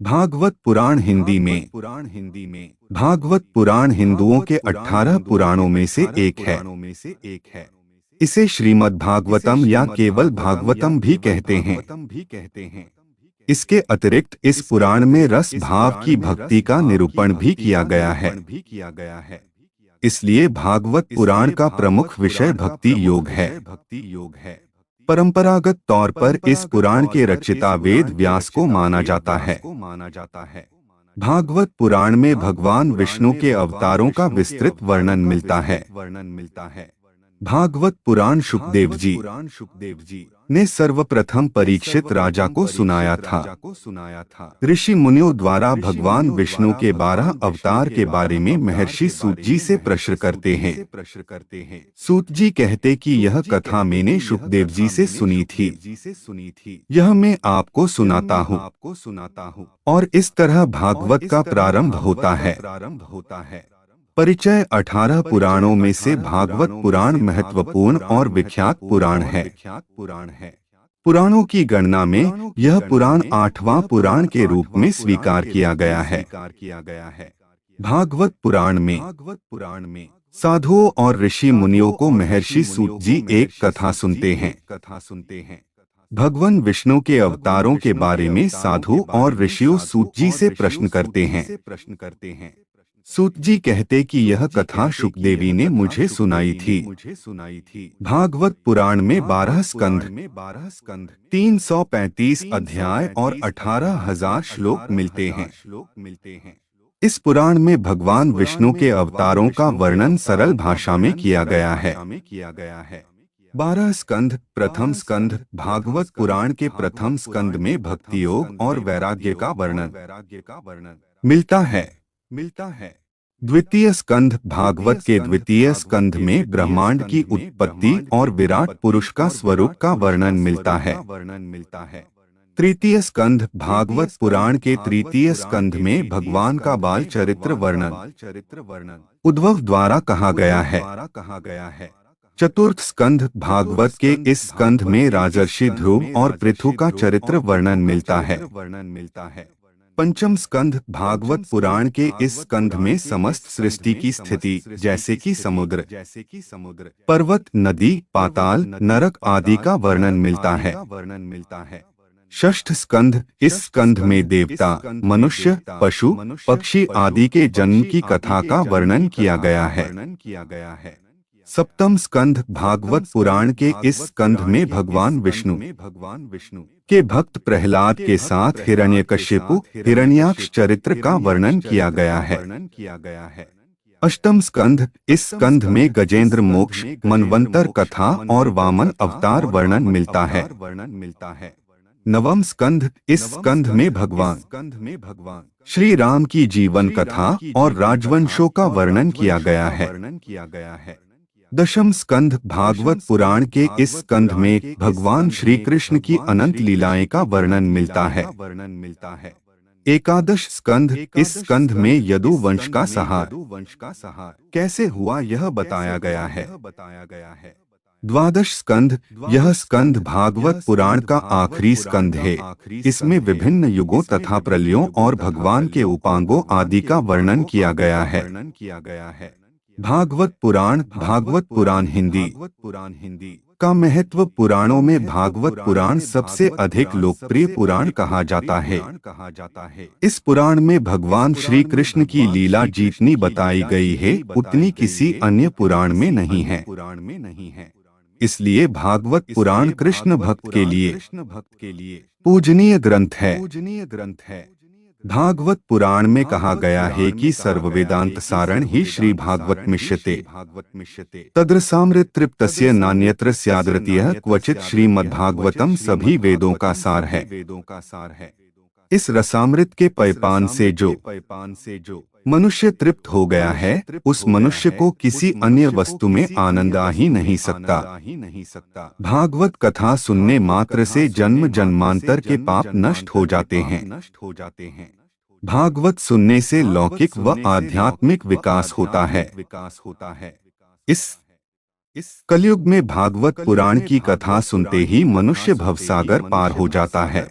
भागवत पुराण हिंदी में भागवत पुराण हिंदुओं के 18 पुराणों में से एक है। इसे श्रीमद् भागवतम या केवल भागवतम भी कहते हैं। इसके अतिरिक्त इस पुराण में रस भाव की भक्ति का निरूपण भी किया गया है। इसलिए भागवत पुराण का प्रमुख विषय भक्ति योग है। परंपरागत तौर पर इस पुराण के रचयिता वेद व्यास को माना जाता है। भागवत पुराण में भगवान विष्णु के अवतारों का विस्तृत वर्णन मिलता है। भागवत पुराण शुकदेव जी ने सर्वप्रथम परीक्षित राजा को सुनाया था। ऋषि मुनियों द्वारा भगवान विष्णु के 12 अवतार के बारे में महर्षि सूत जी से प्रश्न करते हैं। सूत जी कहते कि यह कथा मैंने शुकदेव जी से सुनी थी। यह मैं आपको सुनाता हूँ और इस तरह भागवत का प्रारंभ होता है। परिचय 18 पुराणों में से भागवत पुराण महत्वपूर्ण और विख्यात पुराण है। पुराणों की गणना में यह पुराण 8वां पुराण के रूप में स्वीकार किया गया है। भागवत पुराण में साधुओं और ऋषि मुनियों को महर्षि सूत जी एक कथा सुनते हैं। भगवान विष्णु के अवतारों के बारे में साधु और ऋषियों सूत जी से प्रश्न करते हैं। सूत जी कहते कि यह कथा शुकदेवी ने मुझे सुनाई थी। भागवत पुराण में 12 स्कंध, 335 अध्याय और 18,000 श्लोक मिलते हैं। इस पुराण में भगवान विष्णु के अवतारों का वर्णन सरल भाषा में किया गया है। 12 स्कंध। प्रथम स्कंध भागवत पुराण के प्रथम स्कंध में भक्ति योग और वैराग्य का वर्णन मिलता है। द्वितीय स्कंध भागवत के द्वितीय स्कंध में ब्रह्मांड की उत्पत्ति और विराट पुरुष का स्वरूप का वर्णन मिलता है। तृतीय स्कंध भागवत पुराण के तृतीय स्कंध में भगवान का बाल चरित्र वर्णन उद्धव द्वारा कहा गया है। चतुर्थ स्कंध भागवत के इस स्कंध में राजर्षि ध्रुव और पृथु का चरित्र वर्णन मिलता है। पंचम स्कंध भागवत पुराण के इस स्कंध में समस्त सृष्टि की स्थिति जैसे कि समुद्र, पर्वत, नदी, पाताल, नरक आदि का वर्णन मिलता है। षष्ठ स्कंध इस स्कंध में देवता, मनुष्य, पशु, पक्षी आदि के जन्म की कथा का वर्णन किया गया है। सप्तम स्कंध भागवत पुराण के इस स्कंध में भगवान विष्णु के भक्त प्रहलाद के साथ हिरण्यकशिपु, हिरण्याक्ष चरित्र का वर्णन किया गया है। अष्टम स्कंध इस स्कंध में गजेंद्र मोक्ष, मनवंतर कथा और वामन अवतार वर्णन मिलता है। नवम स्कंध इस स्कंध में भगवान श्री राम की जीवन कथा और राजवंशों का वर्णन किया गया है। दशम स्कंध भागवत पुराण के इस स्कंध में भगवान श्री कृष्ण की अनंत लीलाएं का वर्णन मिलता है। एकादश स्कंध इस स्कंध में यदु वंश का संहार कैसे हुआ यह बताया गया है। द्वादश स्कंध यह स्कंध भागवत पुराण का आखिरी स्कंध है। इसमें विभिन्न युगों तथा प्रलयों और भगवान के उपांगों आदि का वर्णन किया गया है। भागवत पुराण हिंदी का महत्व। पुराणों में भागवत पुराण सबसे अधिक लोकप्रिय पुराण कहा जाता है। इस पुराण में भगवान श्री कृष्ण की लीला जितनी बताई गई है उतनी किसी अन्य पुराण में नहीं है। इसलिए भागवत पुराण कृष्ण भक्त के लिए पूजनीय ग्रंथ है। भागवत पुराण में कहा गया है कि सर्ववेदांत सारण ही श्री भागवत मिष्यते तद्रसामृत तृप्तस्य नान्यत्र स्याद्रतीयः क्वचित श्रीमद्भागवतम सभी वेदों का सार है। इस रसामृत के पयपान से जो मनुष्य तृप्त हो गया है उस मनुष्य को किसी अन्य वस्तु में आनंद आ ही नहीं सकता। भागवत कथा सुनने मात्र से जन्म जन्मांतर के पाप नष्ट हो जाते हैं। भागवत सुनने से लौकिक व आध्यात्मिक विकास होता है। इस कलयुग में भागवत पुराण की कथा सुनते ही मनुष्य भवसागर पार हो जाता है।